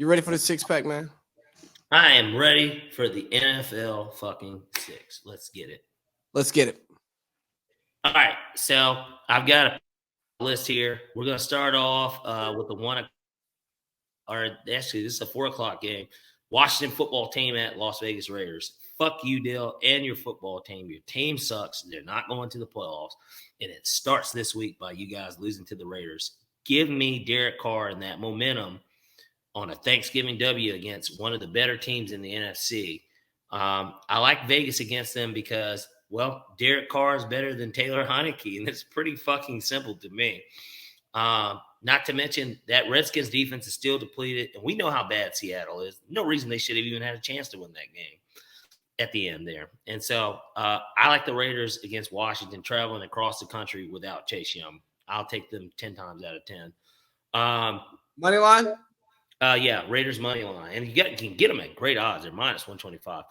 You ready for the six-pack, man? I am ready for the NFL fucking six. Let's get it. Let's get it. All right, so I've got a list here. We're going to start off with the actually, this is a 4 o'clock game. Washington football team at Las Vegas Raiders. Fuck you, Dale, and your football team. Your team sucks. They're not going to the playoffs, and it starts this week by you guys losing to the Raiders. Give me Derek Carr and that momentum on a Thanksgiving W against one of the better teams in the NFC. I like Vegas against them because, well, Derek Carr is better than Taylor Heineke, and it's pretty fucking simple to me. Not to mention that Redskins defense is still depleted, and we know how bad Seattle is. No reason they should have even had a chance to win that game at the end there. And so I like the Raiders against Washington traveling across the country without Chase Young. I'll take them 10 times out of 10. Money line? Yeah, Raiders money line. And you can get them at great odds. They're minus 125.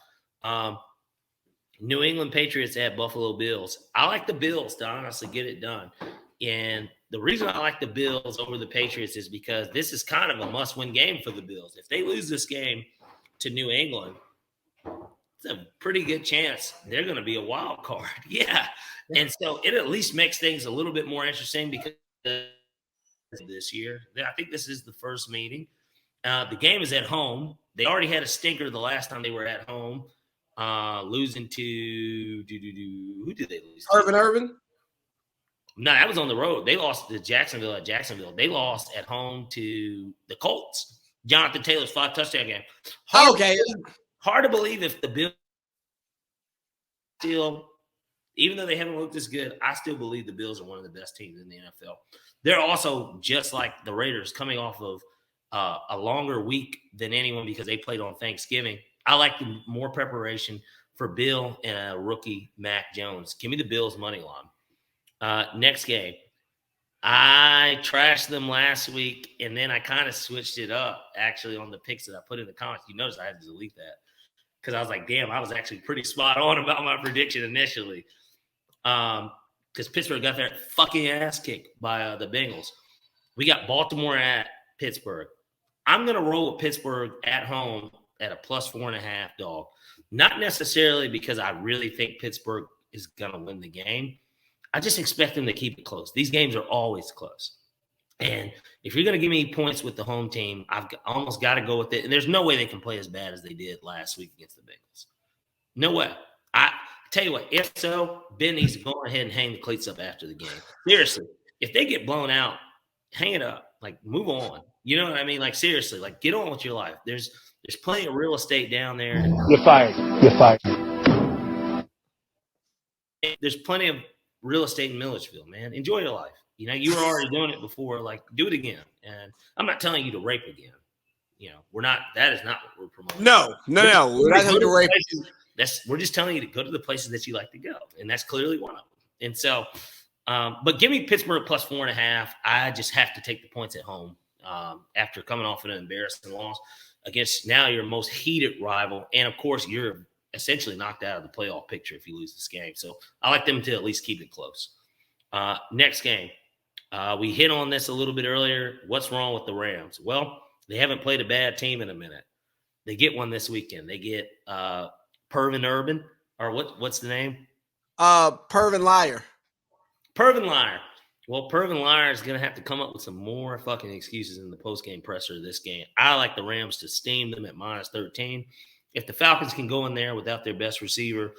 New England Patriots at Buffalo Bills. I like the Bills to honestly get it done. And the reason I like the Bills over the Patriots is because this is kind of a must-win game for the Bills. If they lose this game to New England, it's a pretty good chance they're going to be a wild card. Yeah. And so it at least makes things a little bit more interesting because this year, I think this is the first meeting. The game is at home. They already had a stinker the last time they were at home, losing to who did they lose to? Urban? No, that was on the road. They lost to Jacksonville at Jacksonville. They lost at home to the Colts. Jonathan Taylor's 5-touchdown game. Hard to believe if the Bills still, even though they haven't looked this good, I still believe the Bills are one of the best teams in the NFL. They're also just like the Raiders coming off of a longer week than anyone because they played on Thanksgiving. I like the more preparation for Bill and rookie Mac Jones. Give me the Bills money line. Next game. I trashed them last week, and then I kind of switched it up, actually, on the picks that I put in the comments. You notice I had to delete that because I was like, damn, I was actually pretty spot on about my prediction initially because Pittsburgh got their fucking ass kicked by the Bengals. We got Baltimore at Pittsburgh. I'm going to roll with Pittsburgh at home at a plus 4.5 dog. Not necessarily because I really think Pittsburgh is going to win the game. I just expect them to keep it close. These games are always close. And if you're going to give me points with the home team, I've almost got to go with it. And there's no way they can play as bad as they did last week against the Bengals. No way. I tell you what, if so, Ben needs to go ahead and hang the cleats up after the game. Seriously, if they get blown out, hang it up. Like, move on. You know what I mean? Like, seriously, like, get on with your life. There's plenty of real estate down there. You're fired. You're fired. There's plenty of real estate in Milledgeville, man. Enjoy your life. You know, you were already doing it before. Like, do it again. And I'm not telling you to rape again. You know, that is not what we're promoting. No. We're not going to rape. We're just telling you to go to the places that you like to go. And that's clearly one of them. And so, but give me Pittsburgh plus 4.5. I just have to take the points at home after coming off an embarrassing loss against now your most heated rival. And, of course, you're essentially knocked out of the playoff picture if you lose this game. So I like them to at least keep it close. Next game. We hit on this a little bit earlier. What's wrong with the Rams? Well, they haven't played a bad team in a minute. They get one this weekend. They get Pervin Urban, or what's the name? Pervin Liar. Pervin Liar. Well, Pervin Liar is going to have to come up with some more fucking excuses in the postgame presser of this game. I like the Rams to steam them at minus 13. If the Falcons can go in there without their best receiver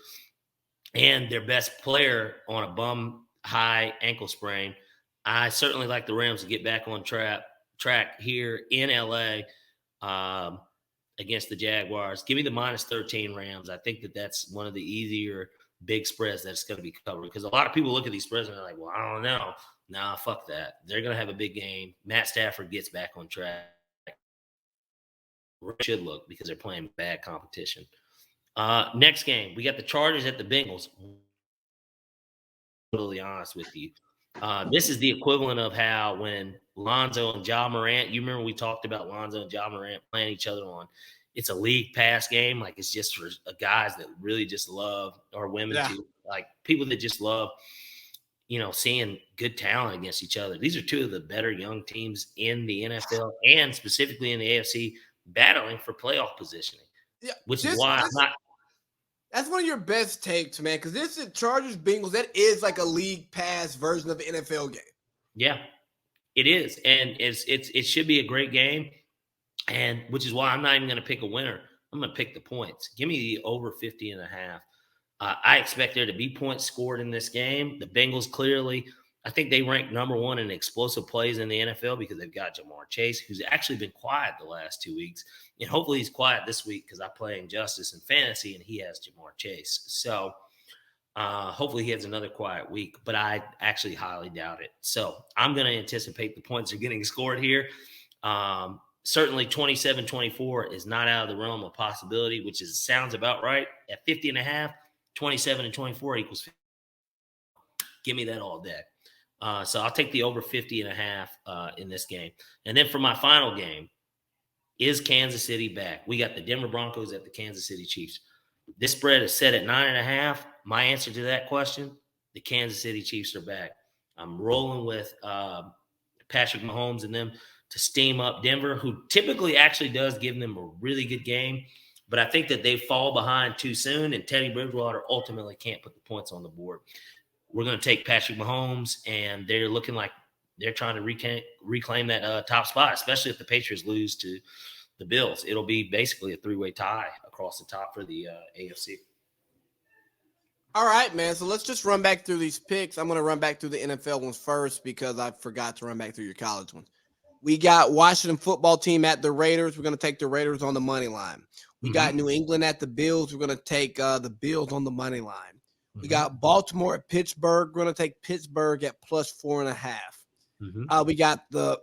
and their best player on a bum high ankle sprain, I certainly like the Rams to get back on track here in LA against the Jaguars. Give me the minus 13 Rams. I think that's one of the easier big spreads that's going to be covered because a lot of people look at these spreads and they're like, well, I don't know. Nah, fuck that. They're going to have a big game. Matt Stafford gets back on track. Should look because they're playing bad competition. Next game, we got the Chargers at the Bengals. Totally honest with you. This is the equivalent of how when Lonzo and Ja Morant, you remember we talked about Lonzo and Ja Morant playing each other on, it's a league pass game. Like it's just for guys that really just love, or women too, like people that just love, seeing good talent against each other. These are two of the better young teams in the NFL and specifically in the AFC battling for playoff positioning. Yeah, which is why I'm not. That's one of your best takes, man, because this is Chargers Bengals. That is like a league pass version of an NFL game. Yeah, it is, and it should be a great game, and which is why I'm not even going to pick a winner. I'm going to pick the points. Give me the over 50.5. I expect there to be points scored in this game. The Bengals clearly, I think they rank number one in explosive plays in the NFL because they've got Jamar Chase, who's actually been quiet the last 2 weeks. And hopefully he's quiet this week because I play Injustice and Fantasy, and he has Jamar Chase. So hopefully he has another quiet week, but I actually highly doubt it. So I'm going to anticipate the points are getting scored here. Certainly 27-24 is not out of the realm of possibility, which sounds about right. At 50.5, 27-24 equals 50. Give me that all day. So I'll take the over 50.5 in this game. And then for my final game, is Kansas City back? We got the Denver Broncos at the Kansas City Chiefs. This spread is set at 9.5. My answer to that question, the Kansas City Chiefs are back. I'm rolling with Patrick Mahomes and them to steam up Denver, who typically actually does give them a really good game. But I think that they fall behind too soon, and Teddy Bridgewater ultimately can't put the points on the board. We're going to take Patrick Mahomes, and they're looking like they're trying to reclaim that top spot, especially if the Patriots lose to the Bills. It'll be basically a three-way tie across the top for the AFC. All right, man. So let's just run back through these picks. I'm going to run back through the NFL ones first because I forgot to run back through your college ones. We got Washington football team at the Raiders. We're going to take the Raiders on the money line. We got New England at the Bills. We're going to take the Bills on the money line. We got Baltimore at Pittsburgh. We're going to take Pittsburgh at plus 4.5. We got the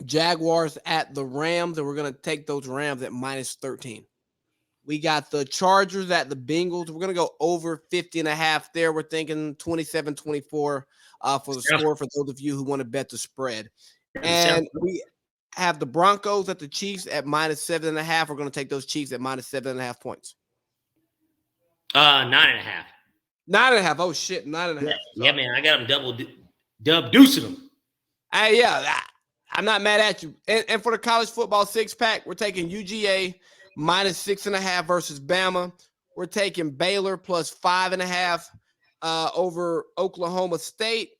Jaguars at the Rams, and we're going to take those Rams at minus 13. We got the Chargers at the Bengals. We're going to go over 50.5 there. We're thinking 27-24 for the score for those of you who want to bet the spread. And we have the Broncos at the Chiefs at minus 7.5. We're going to take those Chiefs at minus 7.5 points. 9.5. 9.5. Oh, shit. 9.5. Yeah, man. I got them dub deucing them. I'm not mad at you. And for the college football six-pack, we're taking UGA minus 6.5 versus Bama. We're taking Baylor plus 5.5 over Oklahoma State.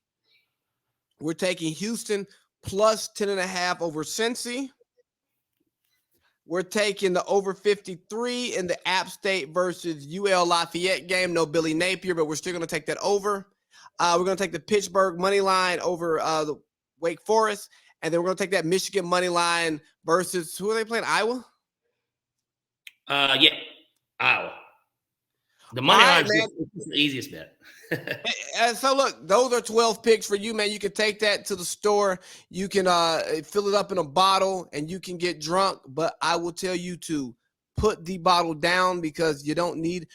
We're taking Houston plus 10.5 over Cincy. We're taking the over 53 in the App State versus UL Lafayette game. No Billy Napier, but we're still going to take that over. We're going to take the Pittsburgh money line over the Wake Forest. And then we're going to take that Michigan money line versus, who are they playing, Iowa? Yeah, Iowa. The money line is the easiest bet. So, look, those are 12 picks for you, man. You can take that to the store. You can fill it up in a bottle, and you can get drunk. But I will tell you to put the bottle down because you don't need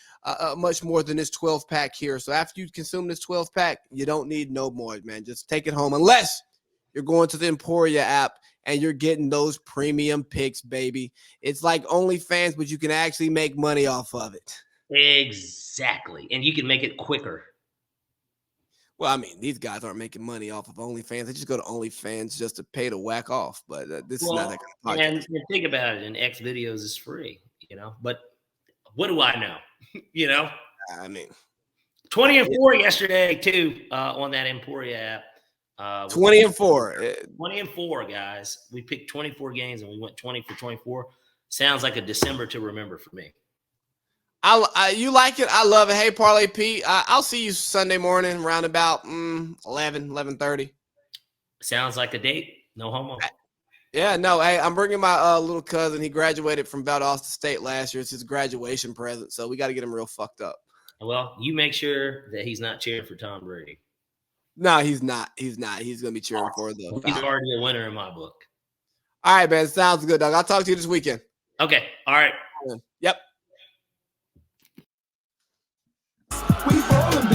much more than this 12-pack here. So after you consume this 12-pack, you don't need no more, man. Just take it home unless you're going to the Emporia app and you're getting those premium picks, baby. It's like OnlyFans, but you can actually make money off of it. Exactly. And you can make it quicker. Well, I mean, these guys aren't making money off of OnlyFans. They just go to OnlyFans just to pay to whack off. But this is not that kind of podcast. And think about it. And X videos is free, But what do I know? I mean, 20-4 yesterday, too, on that Emporia app. 20-4. 20-4, guys. We picked 24 games and we went 20 for 24. Sounds like a December to remember for me. You like it? I love it. Hey, Parlay Pete, I'll see you Sunday morning around about 11:30. Sounds like a date. No homo. Yeah, no. Hey, I'm bringing my little cousin. He graduated from Valdosta State last year. It's his graduation present, so we got to get him real fucked up. Well, you make sure that he's not cheering for Tom Brady. No, he's not. He's not. He's going to be cheering for the He's already a winner in my book. All right, man. Sounds good, dog. I'll talk to you this weekend. Okay. All right. Yep. We falling